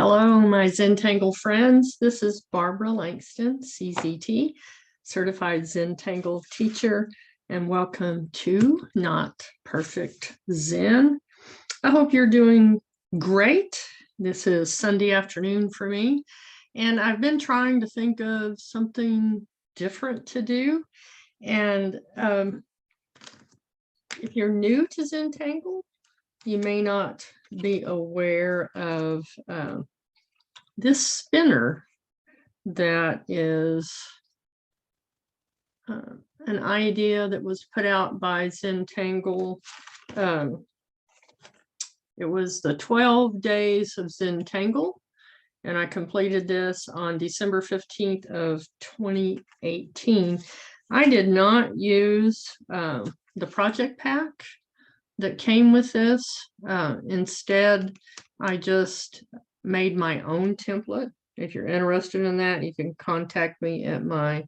Hello, my Zentangle friends. This is Barbara Langston, CZT, Certified Zentangle Teacher, and welcome to Not Perfect Zen. I hope you're doing great. This is Sunday afternoon for me, and I've been trying to think of something different to do. And if you're new to Zentangle, you may not be aware of this spinner that is an idea that was put out by Zentangle. It was the 12 days of Zentangle, and I completed this on December 15th of 2018. I did not use the project pack that came with this. Instead, I just made my own template. If you're interested in that, you can contact me at my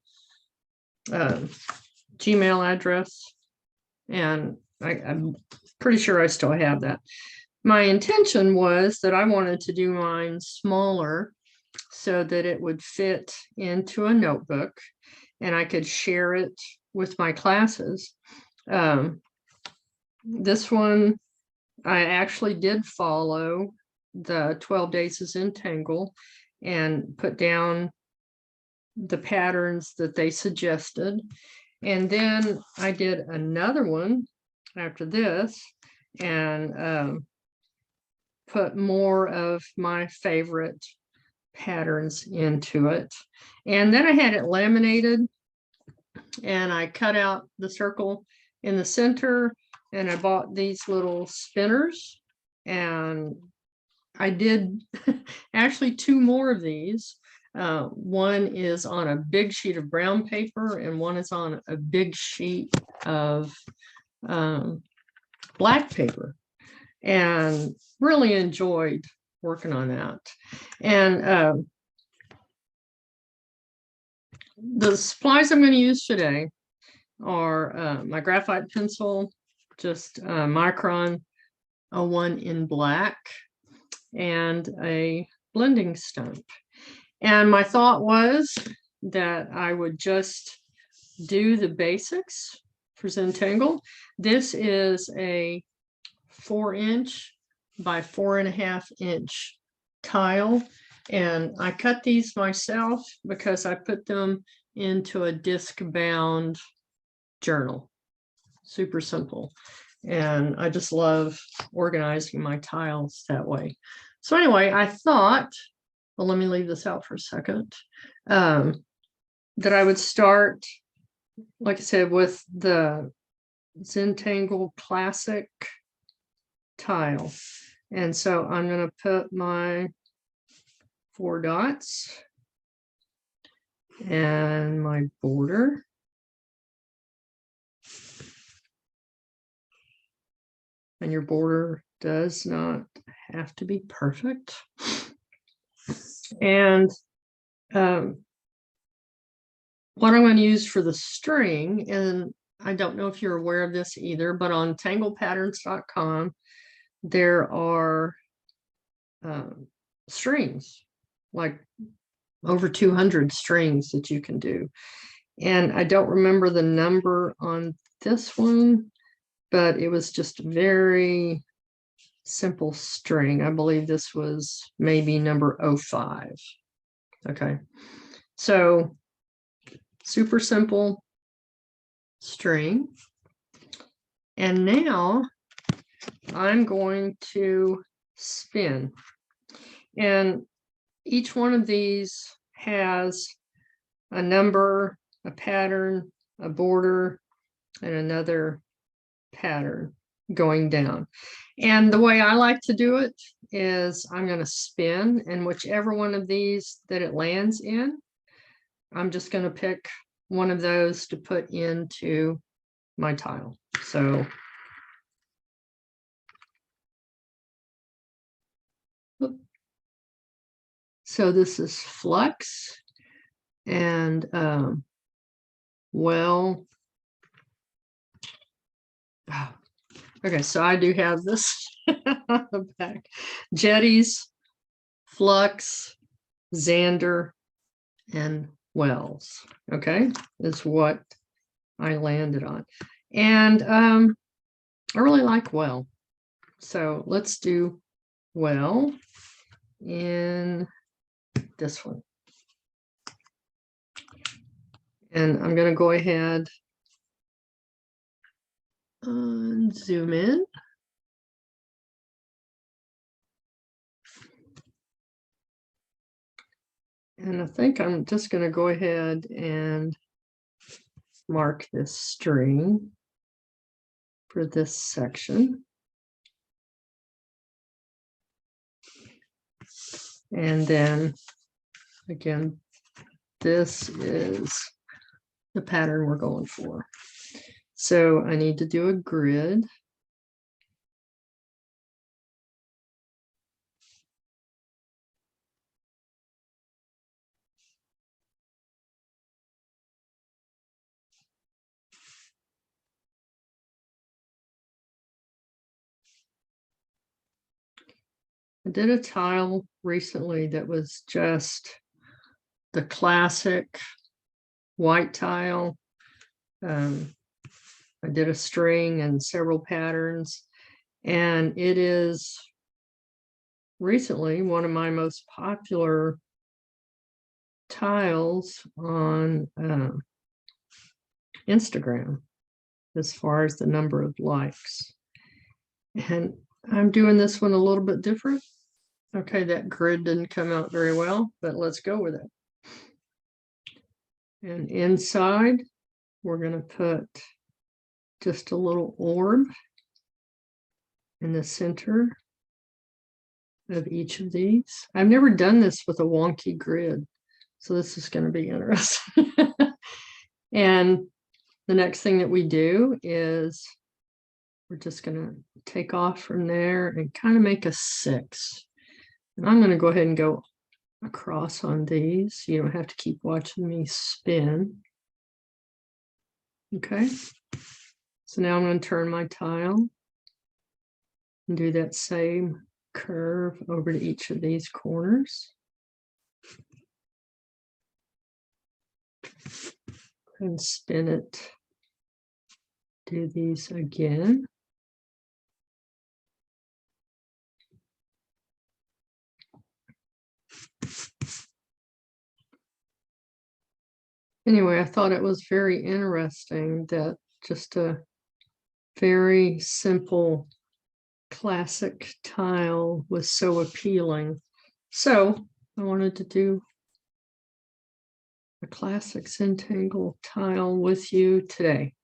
Gmail address, and I'm pretty sure I still have that. My intention was that I wanted to do mine smaller so that it would fit into a notebook and I could share it with my classes. This one, I actually did follow the 12 days of Zentangle and put down the patterns that they suggested. And then I did another one after this and put more of my favorite patterns into it. And then I had it laminated and I cut out the circle in the center, and I bought these little spinners, and I did actually two more of these. One is on a big sheet of brown paper and one is on a big sheet of black paper, and really enjoyed working on that. And the supplies I'm going to use today are my graphite pencil, just Micron 01 in black, and a blending stump. And my thought was that I would just do the basics for Zentangle. This is a 4-inch by 4.5 inch tile, and I cut these myself because I put them into a disc bound journal. Super simple. And I just love organizing my tiles that way. So anyway, I thought, well, let me leave this out for a second, that I would start, like I said, with the Zentangle Classic tile. And so I'm going to put my 4 dots and my border. And your border does not have to be perfect. And what I'm going to use for the string, and I don't know if you're aware of this either, but on tanglepatterns.com, there are strings, like over 200 strings that you can do. And I don't remember the number on this one, but it was just a very simple string. I believe this was maybe number 05. Okay, so super simple string. And now I'm going to spin. And each one of these has a number, a pattern, a border, and another pattern going down. And the way I like to do it is I'm going to spin, and whichever one of these that it lands in, I'm just going to pick one of those to put into my tile. So this is flux, and well, okay, so I do have this on the back. Jetties Flux, Xander, and Wells. Okay, is what I landed on. And I really like Well. So let's do Well in this one. And I'm going to go ahead and zoom in. And I think I'm just going to go ahead and mark this string for this section. And then again, this is the pattern we're going for. So I need to do a grid. I did a tile recently that was just the classic white tile. I did a string and several patterns, and it is recently one of my most popular tiles on Instagram as far as the number of likes. And I'm doing this one a little bit different. Okay, that grid didn't come out very well, but let's go with it. And inside, we're going to put just a little orb in the center of each of these. I've never done this with a wonky grid, so this is going to be interesting. And the next thing that we do is we're just going to take off from there and kind of make a 6. And I'm going to go ahead and go across on these. You don't have to keep watching me spin. Okay. So now I'm going to turn my tile and do that same curve over to each of these corners. And spin it. Do these again. Anyway, I thought it was very interesting that just a very simple classic tile was so appealing. So I wanted to do a classic Zentangle tile with you today.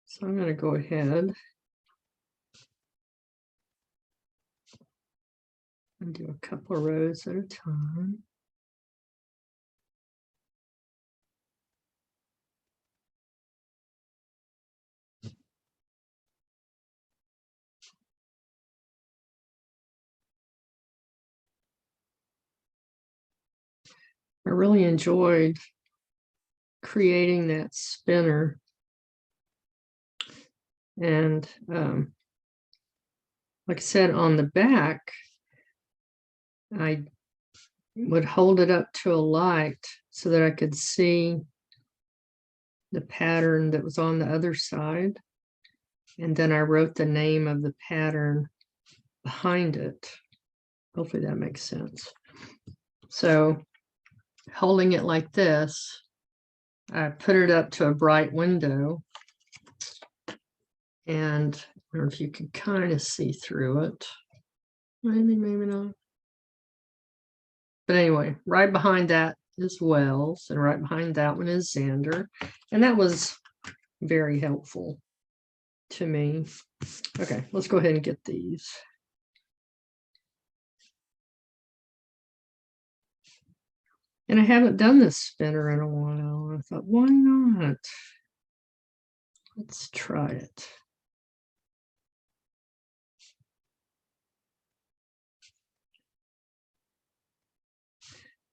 So I'm going to go ahead and do a couple of rows at a time. I really enjoyed creating that spinner. And like I said, on the back, I would hold it up to a light so that I could see the pattern that was on the other side. And then I wrote the name of the pattern behind it. Hopefully that makes sense. So holding it like this, I put it up to a bright window. And I don't know if you can kind of see through it. Maybe, maybe not. But anyway, right behind that is Wells, and right behind that one is Xander. And that was very helpful to me. Okay, let's go ahead and get these. And I haven't done this spinner in a while. I thought, why not? Let's try it.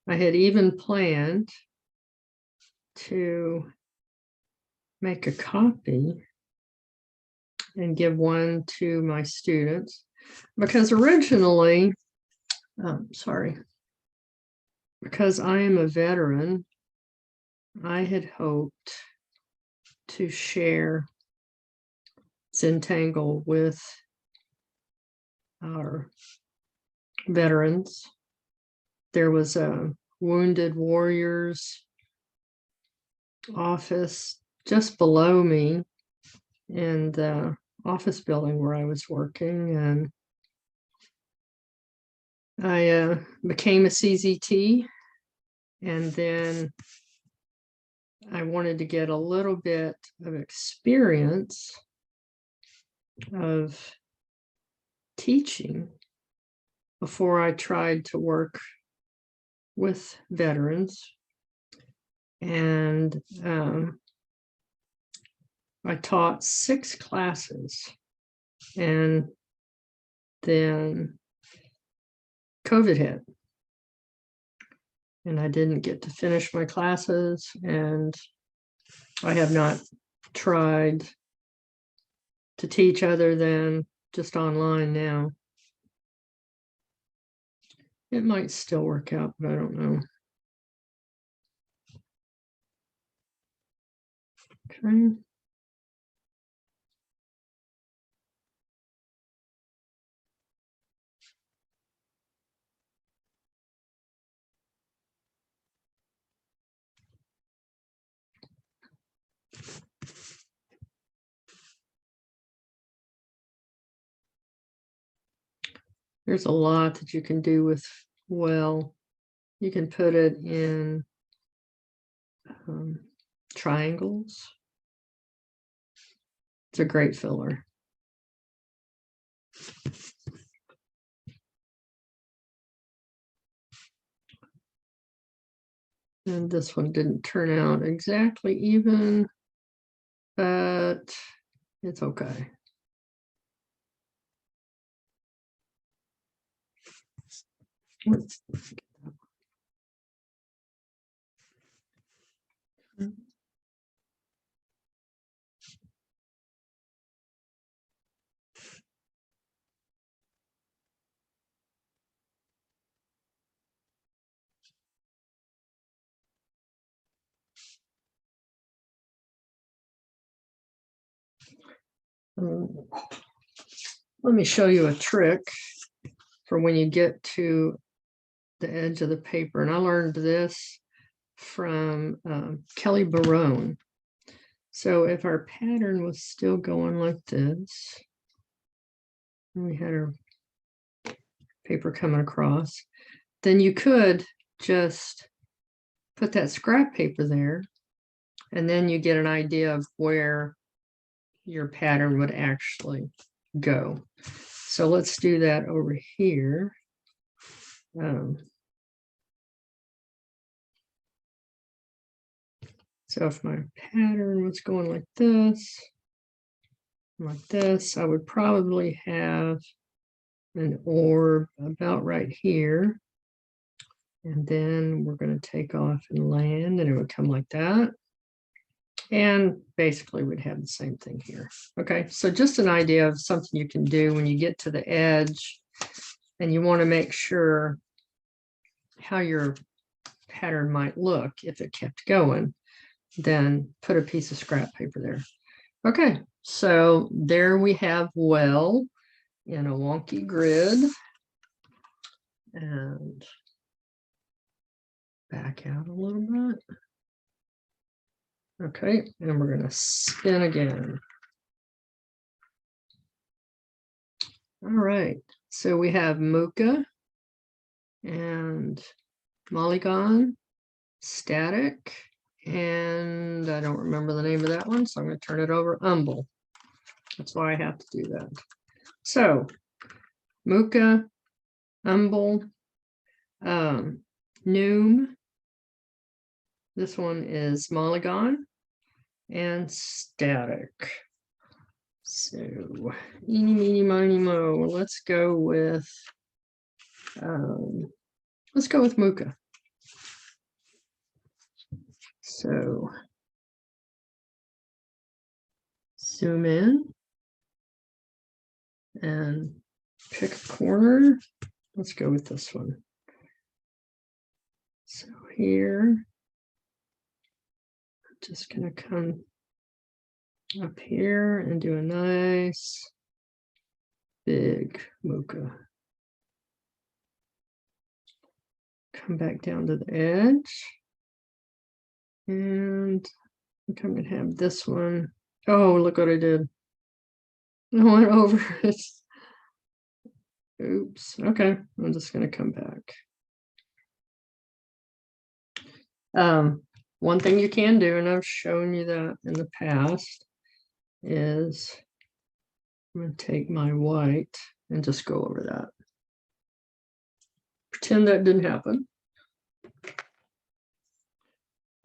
I had even planned to make a copy and give one to my students. because originally, sorry, because I am a veteran, I had hoped to share Zentangle with our veterans. There was a Wounded Warriors office just below me in the office building where I was working, and I became a CZT, and then I wanted to get a little bit of experience of teaching before I tried to work with veterans. And I taught 6 classes, and then COVID hit, and I didn't get to finish my classes, and I have not tried to teach other than just online now. It might still work out, but I don't know. Okay. There's a lot that you can do with, well, you can put it in triangles. It's a great filler. And this one didn't turn out exactly even, but it's okay. Let me show you a trick for when you get to the edge of the paper. And I learned this from Kelly Barone. So if our pattern was still going like this, and we had our paper coming across, then you could just put that scrap paper there, and then you get an idea of where your pattern would actually go. So let's do that over here. So if my pattern was going like this, I would probably have an orb about right here. And then we're going to take off and land, and it would come like that. And basically we'd have the same thing here. Okay, so just an idea of something you can do when you get to the edge and you want to make sure how your pattern might look if it kept going, then put a piece of scrap paper there. Okay, so there we have well in a wonky grid, and back out a little bit. Okay, and we're going to spin again. All right, so we have Mooka and Elegon, static, and I don't remember the name of that one, so I'm going to turn it over. Umble. That's why I have to do that. So Mooka, Umble, Noom. This one is Elegon, and static. So eeny, meeny, miny, mo. Let's go with Mooka. So zoom in and pick a corner. Let's go with this one. So here, I'm just going to come up here and do a nice big Mooka. Come back down to the edge. And I think I'm going to have this one. Oh, look what I did. I went over it. Oops. Okay, I'm just going to come back. One thing you can do, and I've shown you that in the past, is I'm going to take my white and just go over that. Pretend that didn't happen.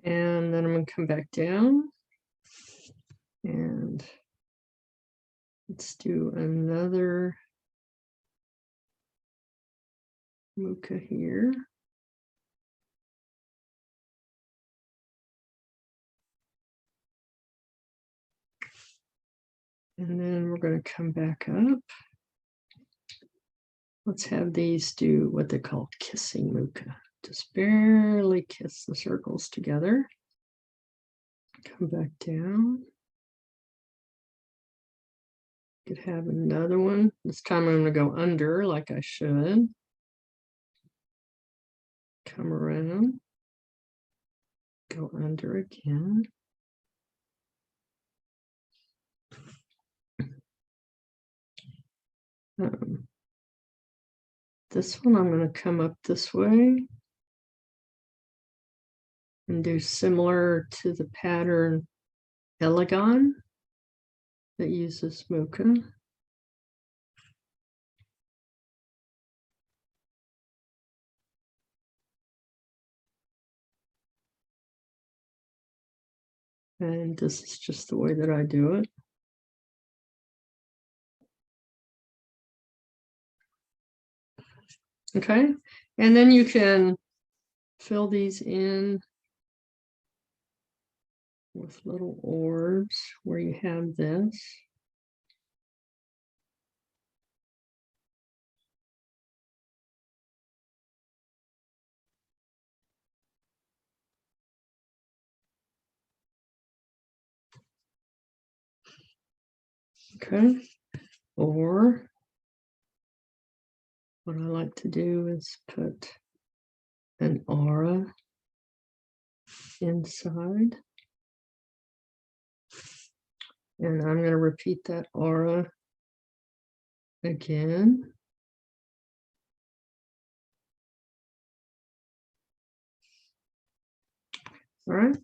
And then I'm going to come back down and let's do another Mooka here. And then we're going to come back up. Let's have these do what they call kissing Mooka. Just barely kiss the circles together. Come back down. Could have another one. This time I'm going to go under like I should. Come around. Go under again. This one I'm going to come up this way and do similar to the pattern Elegon that uses Mooka. And this is just the way that I do it. Okay, and then you can fill these in with little orbs where you have this. Okay, or what I like to do is put an aura inside. And I'm going to repeat that aura again. All right.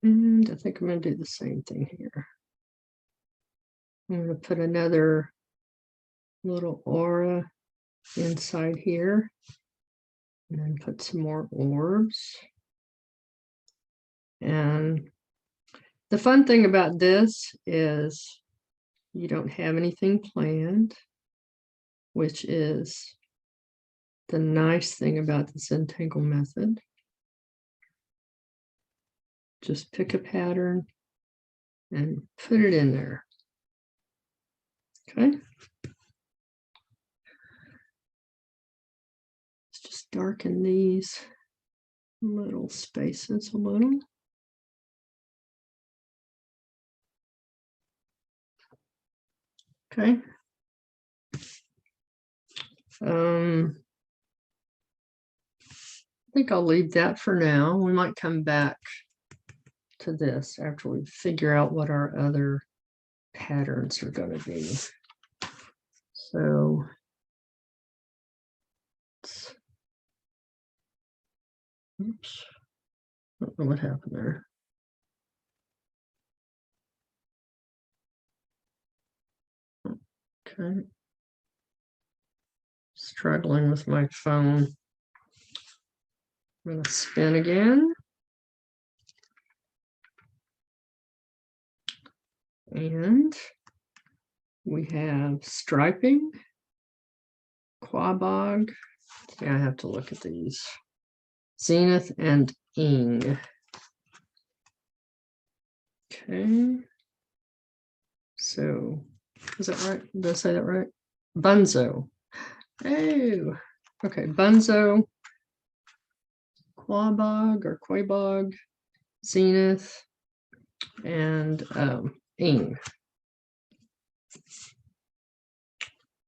And I think I'm going to do the same thing here. I'm going to put another little aura inside here and then put some more orbs. And the fun thing about this is you don't have anything planned, which is the nice thing about the Zentangle method. Just pick a pattern and put it in there. Okay. Let's just darken these little spaces a little. Okay. I think I'll leave that for now. We might come back to this after we figure out what our other patterns are going to be. So oops, I don't know what happened there. Okay. Struggling with my phone. I'm going to spin again. And we have striping, Quabog. Yeah, I have to look at these. Zenith and Ing. Okay. So Is that right? Did I say that right? Bunzo. Oh, okay. Bunzo, Quabog, Zenith, and Ing.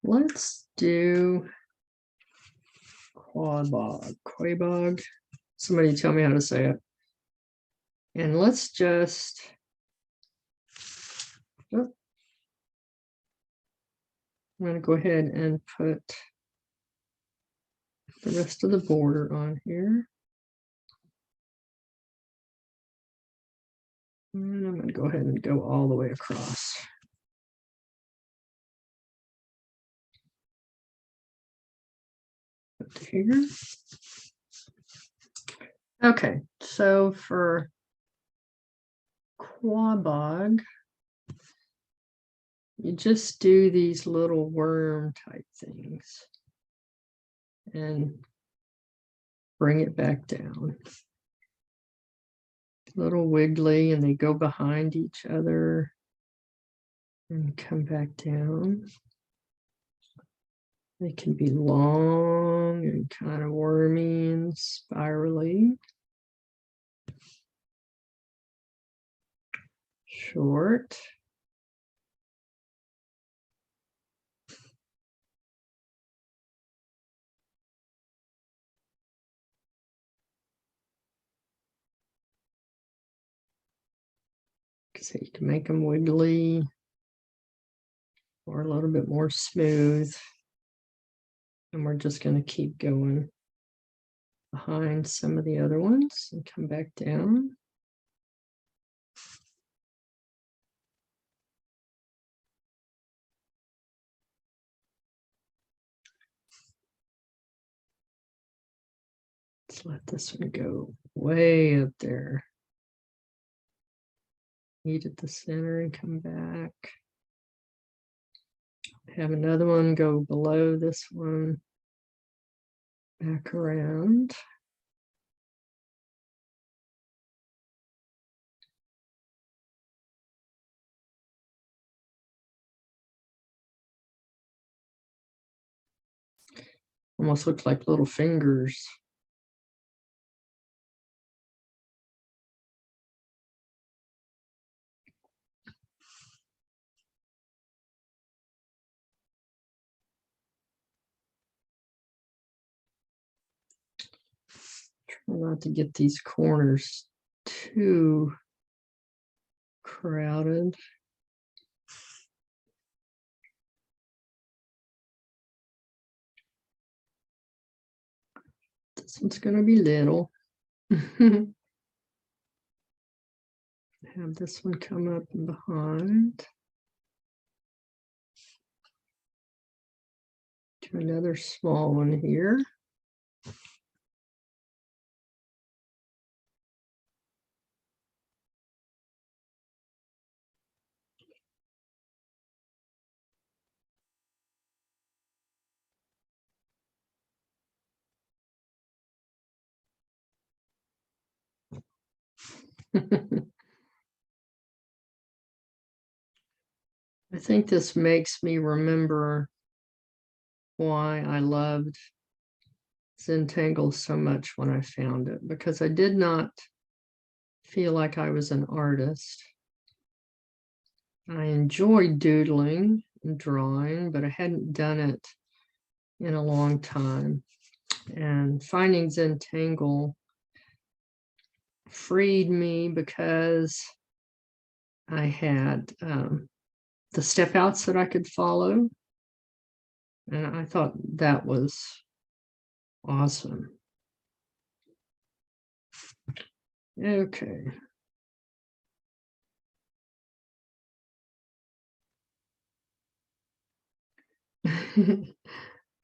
Let's do Quabog. Somebody tell me how to say it. And let's just, I'm going to go ahead and put the rest of the border on here. And I'm going to go ahead and go all the way across. Up to here. Okay, so for Quabog, you just do these little worm type things and bring it back down. Little wiggly, and they go behind each other and come back down. They can be long and kind of wormy and spirally. Short. So you can make them wiggly or a little bit more smooth. And we're just going to keep going behind some of the other ones and come back down. Let's let this one go way up there. Meet at the center and come back. Have another one go below this one. Back around. Almost looks like little fingers. Try not to get these corners too crowded. This one's going to be little. Have this one come up and behind. Do another small one here. I think this makes me remember why I loved Zentangle so much when I found it, because I did not feel like I was an artist. I enjoyed doodling and drawing, but I hadn't done it in a long time. And finding Zentangle freed me because I had the step outs that I could follow. And I thought that was awesome. Okay.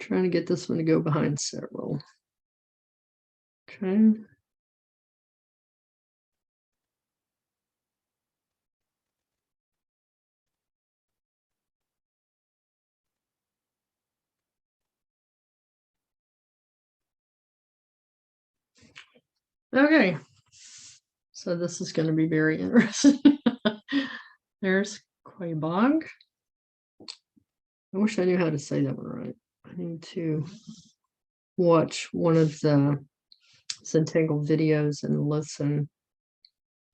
Trying to get this one to go behind several. Okay. Okay. So this is going to be very interesting. There's Quabog. I wish I knew how to say that one right. I need to watch one of the Zentangle videos and listen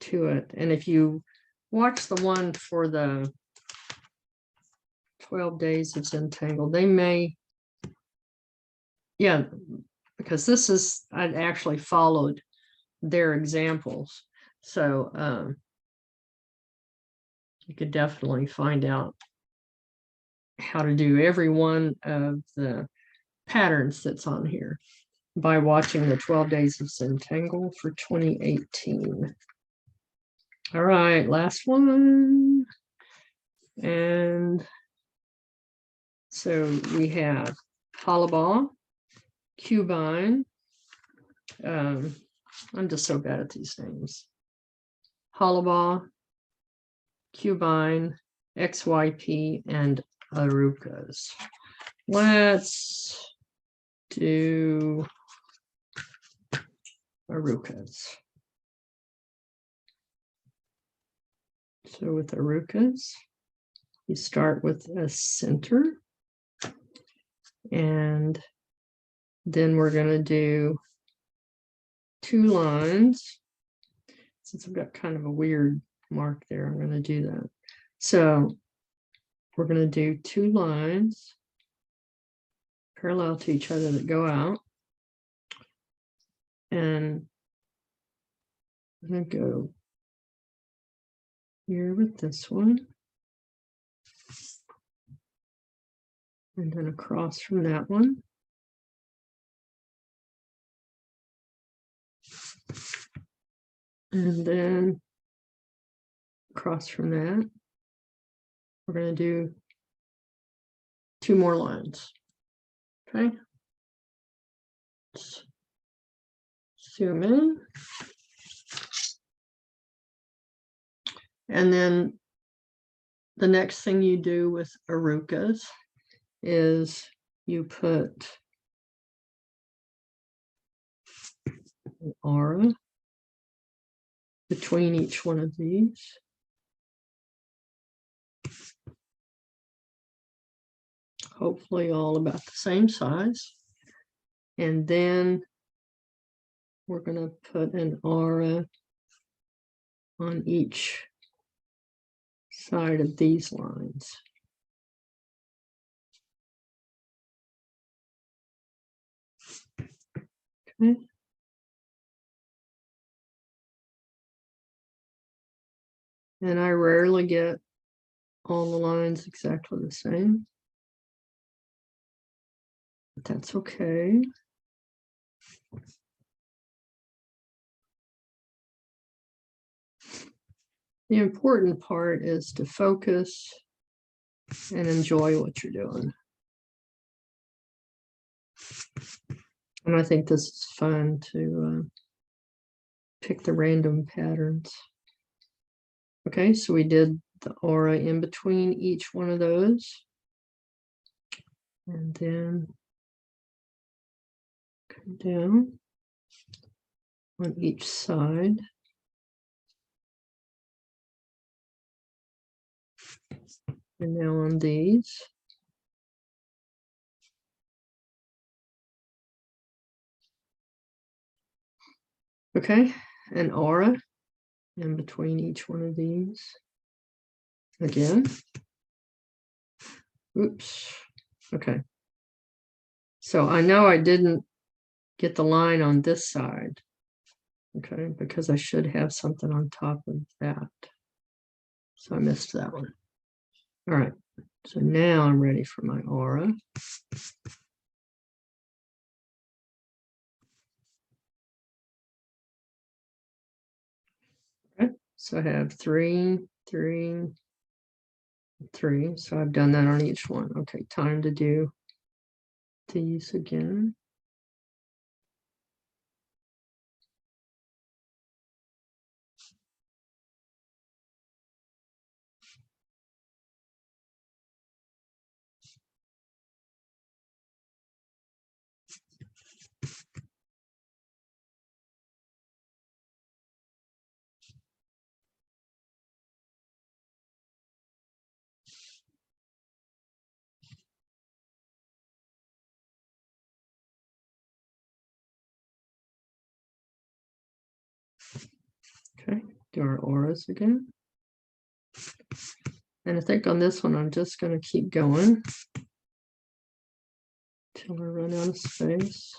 to it. And if you watch the one for the 12 days of Zentangle, they may, yeah, because this is, I'd actually followed their examples. So you could definitely find out how to do every one of the patterns that's on here by watching the 12 days of Zentangle for 2018. All right, last one. And so we have Hollabah, Cubine. I'm just so bad at these names. Hollabah, Cubine, XYP, and Arukas. Let's do Arukas. So with Arukas, you start with a center, and then we're going to do 2 lines. Since I've got kind of a weird mark there, I'm going to do that. So we're going to do 2 lines parallel to each other that go out. And I'm going to go here with this one. And then across from that one. And then across from that, we're going to do 2 more lines. Okay. Let's zoom in. And then the next thing you do with Arukas is you put an aura between each one of these. Hopefully all about the same size. And then we're going to put an aura on each side of these lines. Okay. And I rarely get all the lines exactly the same, but that's okay. The important part is to focus and enjoy what you're doing. And I think this is fun to pick the random patterns. Okay, so we did the aura in between each one of those. And then come down on each side. And now on these. Okay, an aura in between each one of these. Again. Oops. Okay. So I know I didn't get the line on this side. Okay, because I should have something on top of that. So I missed that one. All right. So now I'm ready for my aura. Okay. So I have 3, 3, 3. So I've done that on each one. Okay, time to do these again. Okay, do our auras again. And I think on this one, I'm just going to keep going till I run out of space.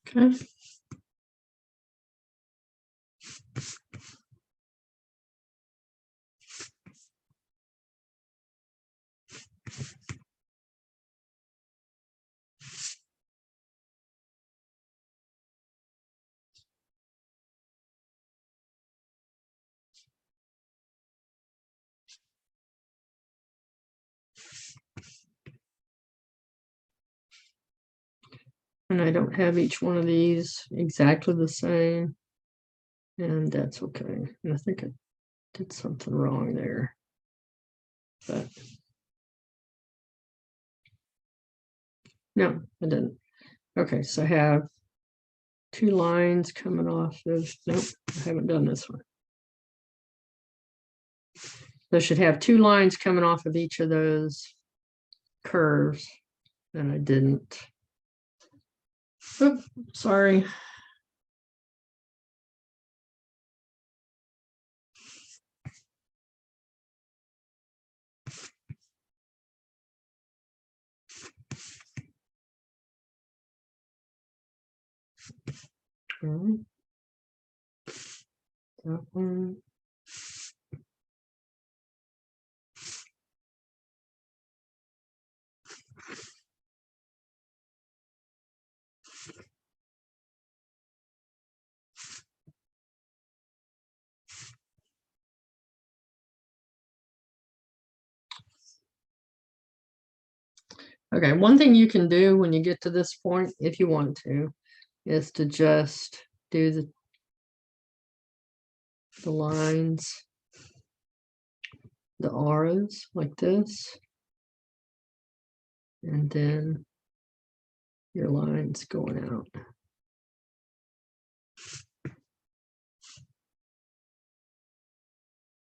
Okay. And I don't have each one of these exactly the same. And that's okay. And I think I did something wrong there. But no, I didn't. Okay, so I have 2 lines coming off of, nope, I haven't done this one. So I should have 2 lines coming off of each of those curves, and I didn't. Oop, sorry. Okay. That one. Okay, one thing you can do when you get to this point, if you want to, is to just do the lines, the auras like this, and then your lines going out.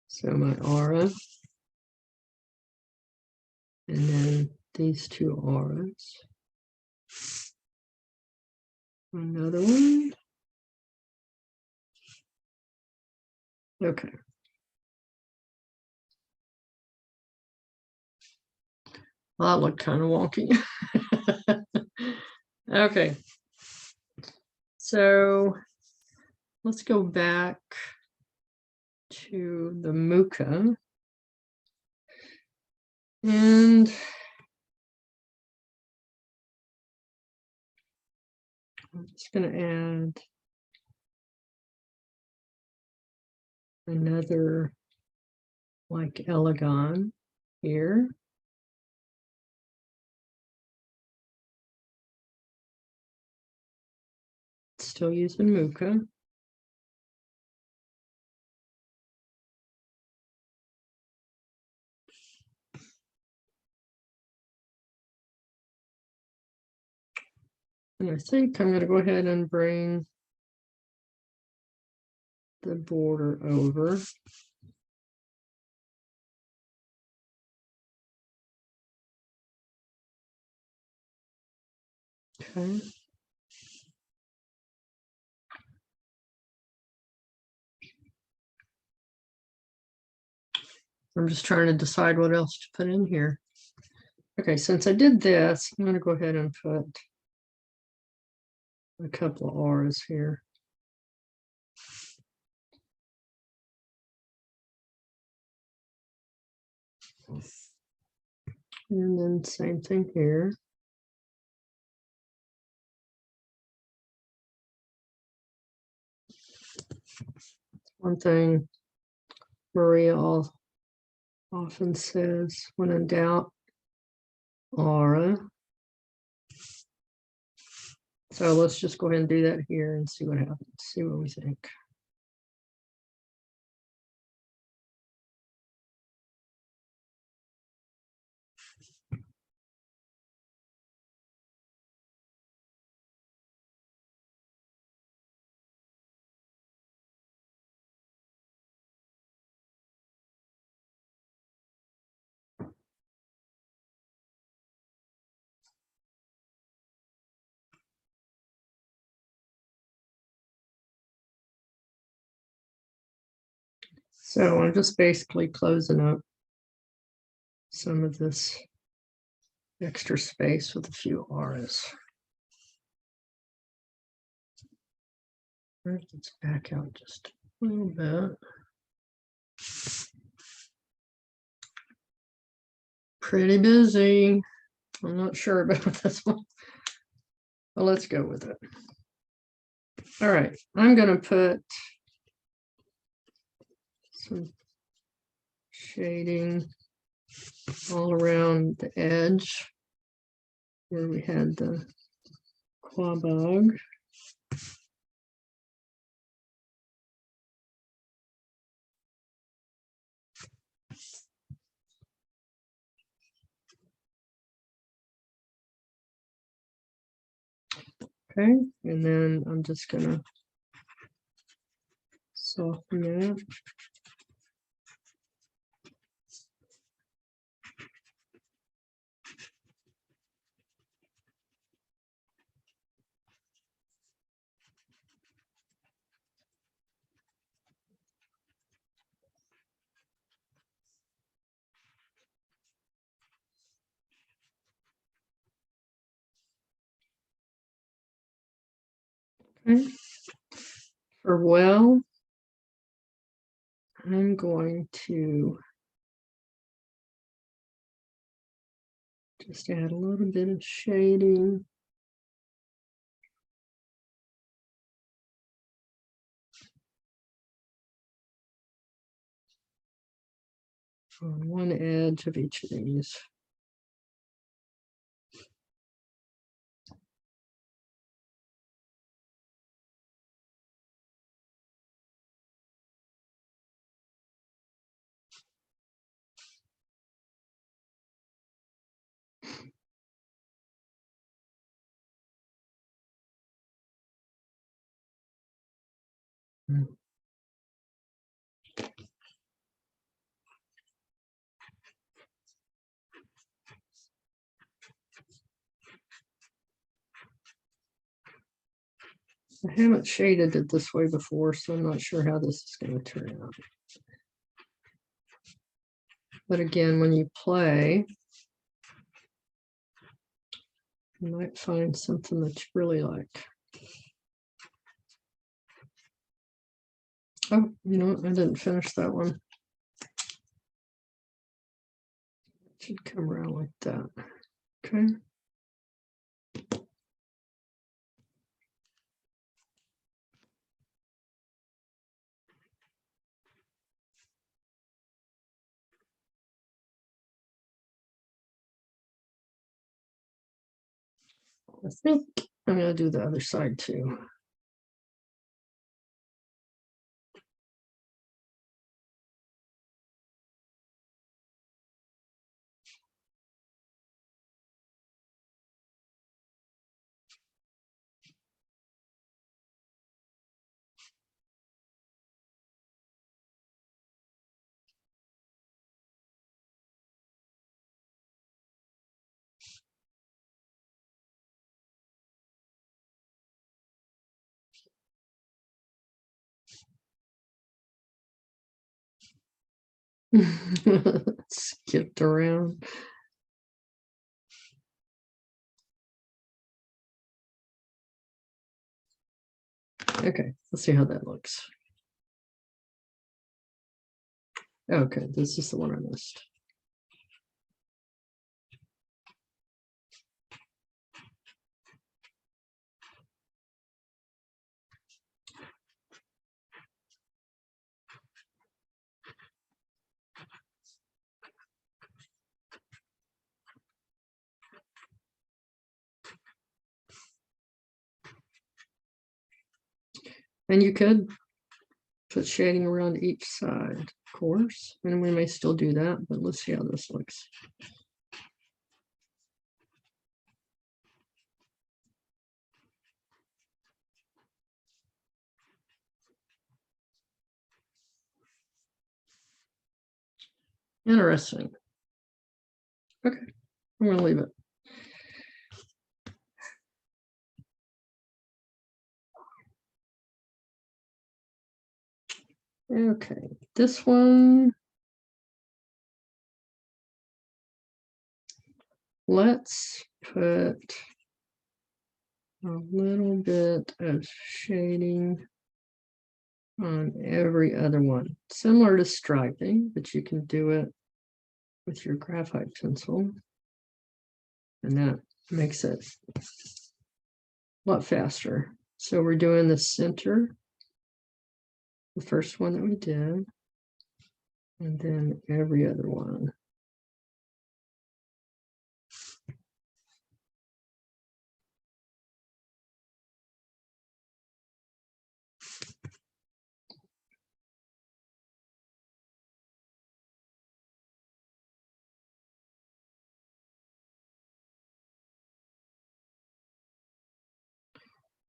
So my aura, and then these 2 auras. Another one. Okay. Well, that looked kind of wonky. Okay. So let's go back to the Mooka. And I'm just going to add another like Elegon here. Still using Mooka. And I think I'm going to go ahead and bring the border over. Okay. I'm just trying to decide what else to put in here. Okay, since I did this, I'm going to go ahead and put a couple of R's here. And then same thing here. One thing Maria often says, when in doubt, aura. So let's just go ahead and do that here and see what happens, see what we think. So I'm just basically closing up some of this extra space with a few R's. Let's back out just a little bit. Pretty busy. I'm not sure about this one, but let's go with it. All right, I'm going to put some shading all around the edge where we had the Quabog. Okay, and then I'm just going to soften that. Okay. For well, I'm going to just add a little bit of shading. On one edge of each of these. I haven't shaded it this way before, so I'm not sure how this is going to turn out. But again, when you play, you might find something that you really like. Oh, you know what? I didn't finish that one. It should come around like that. Okay. I think I'm going to do the other side too. Skipped around. Okay, let's see how that looks. Okay, this is the one I missed. And you could put shading around each side, of course, and we may still do that, but let's see how this looks. Interesting. Okay, I'm going to leave it. Okay, this one. Let's put a little bit of shading on every other one, similar to striping, but you can do it with your graphite pencil, and that makes it a lot faster. So we're doing the center, the first one that we did, and then every other one.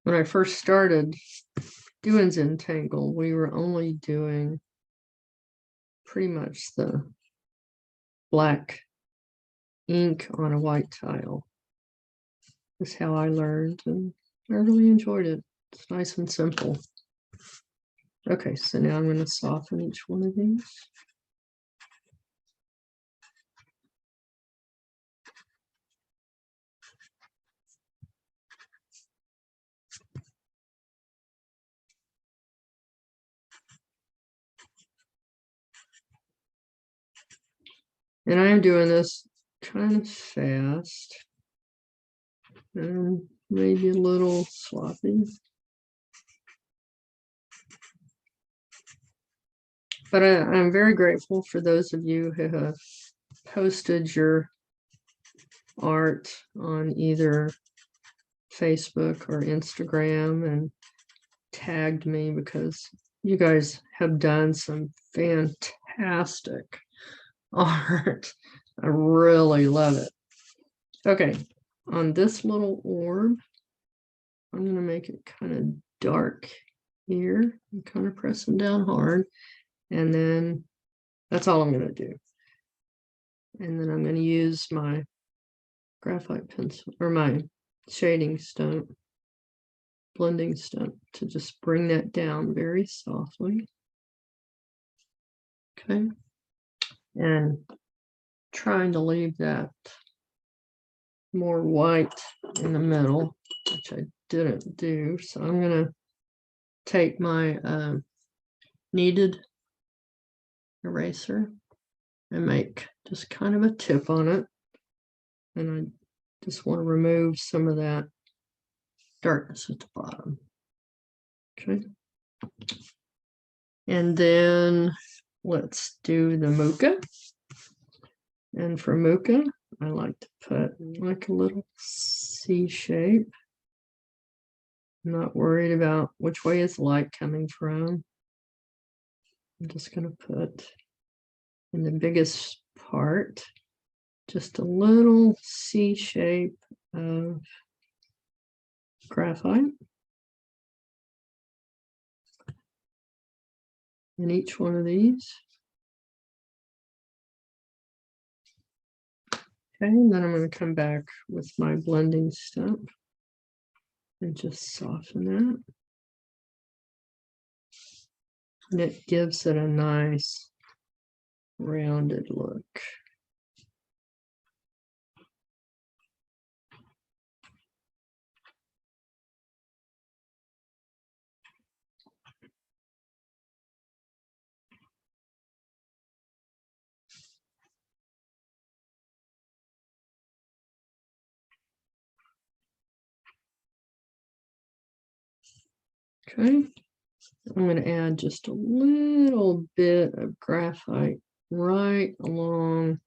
When I first started doing Zentangle, we were only doing pretty much the black ink on a white tile. That's how I learned, and I really enjoyed it. It's nice and simple. Okay, so now I'm going to soften each one of these. And I'm doing this kind of fast and maybe a little sloppy. But I'm very grateful for those of you who have posted your art on either Facebook or Instagram and tagged me, because you guys have done some fantastic art. I really love it. Okay, on this little orb, I'm going to make it kind of dark here. I'm kind of pressing down hard, and then that's all I'm going to do. And then I'm going to use my graphite pencil or my shading stump, blending stump, to just bring that down very softly. Okay, and trying to leave that more white in the middle, which I didn't do. So I'm going to take my kneaded eraser and make just kind of a tip on it. And I just want to remove some of that darkness at the bottom. Okay. And then let's do the Mooka. And for Mooka, I like to put like a little C shape. I'm not worried about which way is light coming from. I'm just going to put in the biggest part just a little C shape of graphite in each one of these. Okay, and then I'm going to come back with my blending stump and just soften that. And it gives it a nice rounded look. Okay, I'm going to add just a little bit of graphite right along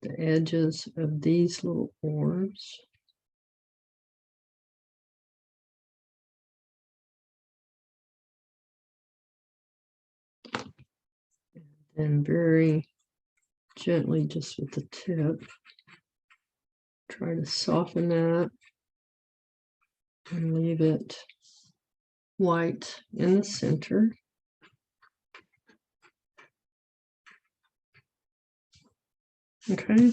the edges of these little orbs. And very gently, just with the tip, try to soften that and leave it white in the center. Okay,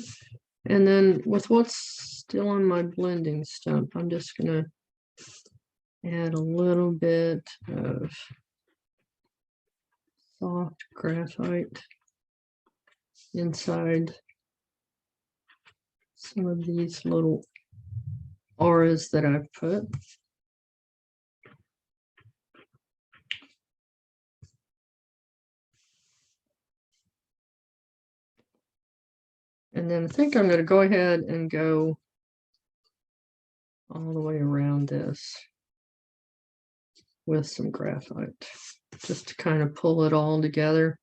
and then with what's still on my blending stump, I'm just going to add a little bit of soft graphite inside some of these little auras that I've put. And then I think I'm going to go ahead and go all the way around this with some graphite, just to kind of pull it all together.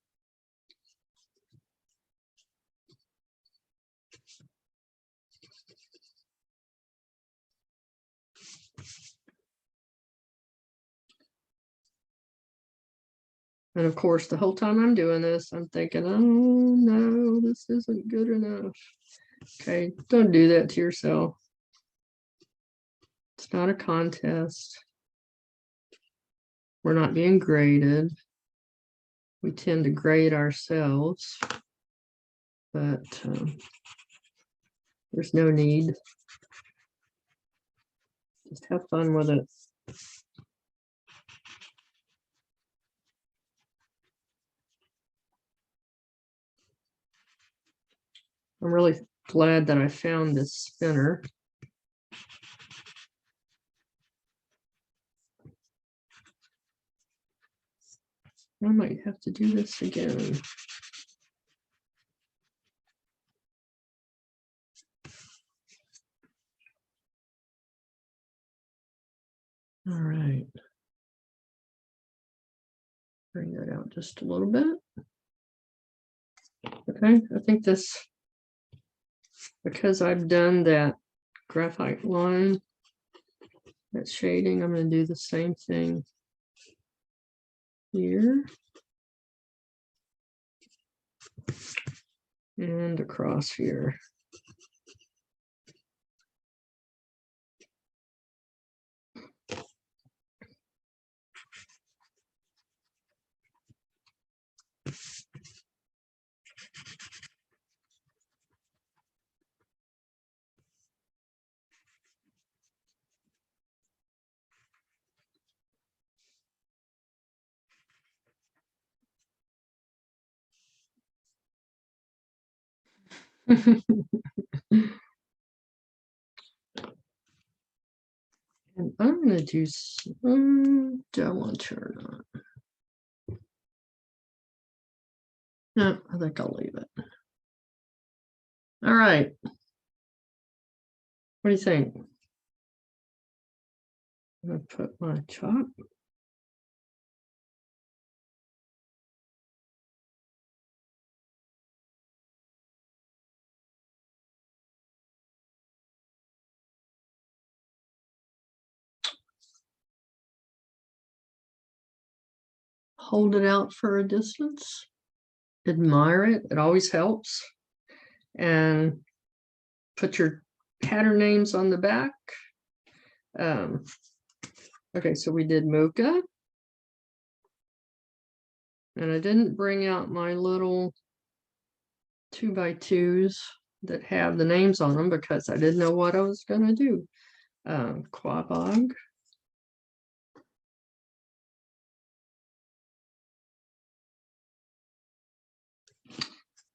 And of course, the whole time I'm doing this, I'm thinking, oh no, this isn't good enough. Okay, don't do that to yourself. It's not a contest. We're not being graded. We tend to grade ourselves, but there's no need. Just have fun with it. I'm really glad that I found this spinner. I might have to do this again. All right. Bring that out just a little bit. Okay, I think this, because I've done that graphite line, that shading, I'm going to do the same thing here and across here. And I'm going to do some, do I want to or not? No, I think I'll leave it. All right. What do you think? I'm going to put my chalk. Hold it out for a distance. Admire it. It always helps. And put your pattern names on the back. Okay, so we did Mooka. And I didn't bring out my little 2x2s that have the names on them because I didn't know what I was going to do. Quabog.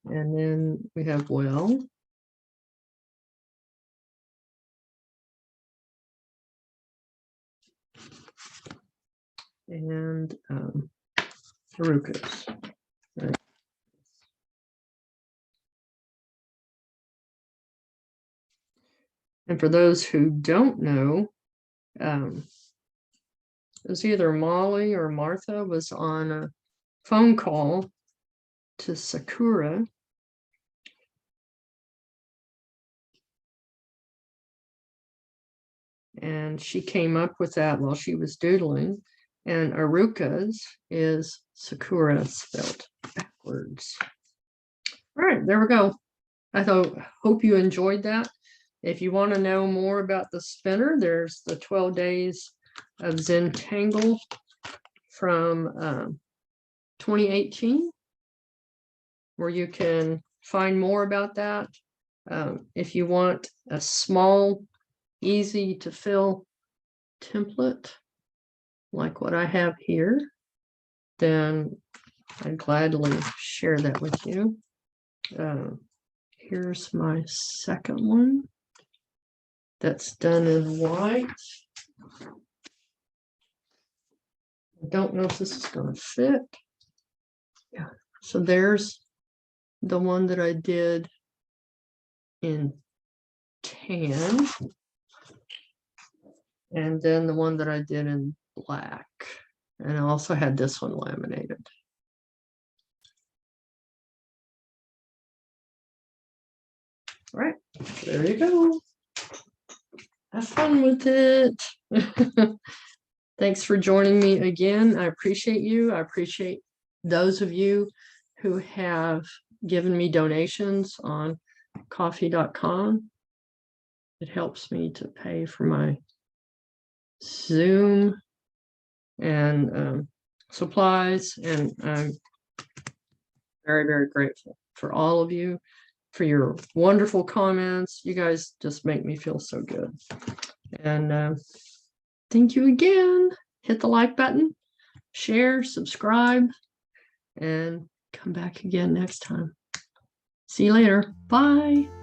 And then we have well. And Arukas. Right. And for those who don't know, it was either Molly or Martha was on a phone call to Sakura. And she came up with that while she was doodling. And Arukas is Sakura spelled backwards. All right, there we go. I hope you enjoyed that. If you want to know more about the spinner, there's the 12 days of Zentangle from 2018, where you can find more about that. If you want a small, easy to fill template like what I have here, then I'd gladly share that with you. Here's my second one. That's done in white. I don't know if this is going to fit. Yeah, so there's the one that I did in tan, and then the one that I did in black, and I also had this one laminated. All right, there you go. Have fun with it. Thanks for joining me again. I appreciate you. I appreciate those of you who have given me donations on coffee.com. It helps me to pay for my Zoom and supplies, and I'm very, very grateful for all of you, for your wonderful comments. You guys just make me feel so good. And thank you again. Hit the like button, share, subscribe, and come back again next time. See you later. Bye.